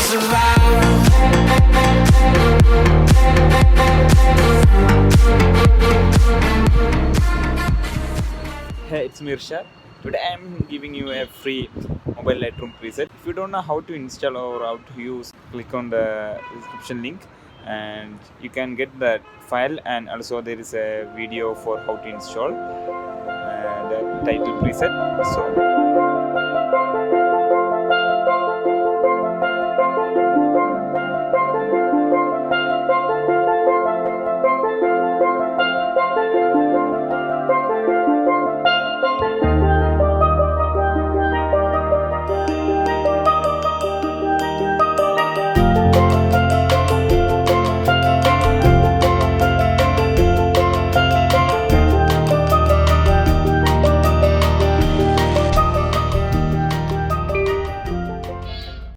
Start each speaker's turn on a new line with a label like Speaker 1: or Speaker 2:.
Speaker 1: survive.
Speaker 2: Hey, it's IRSHAD. Today I'm giving you a free mobile Lightroom preset. If you don't know how to install or how to use, click on the description link and you can get that file, and also there is a video for how to install the title preset. So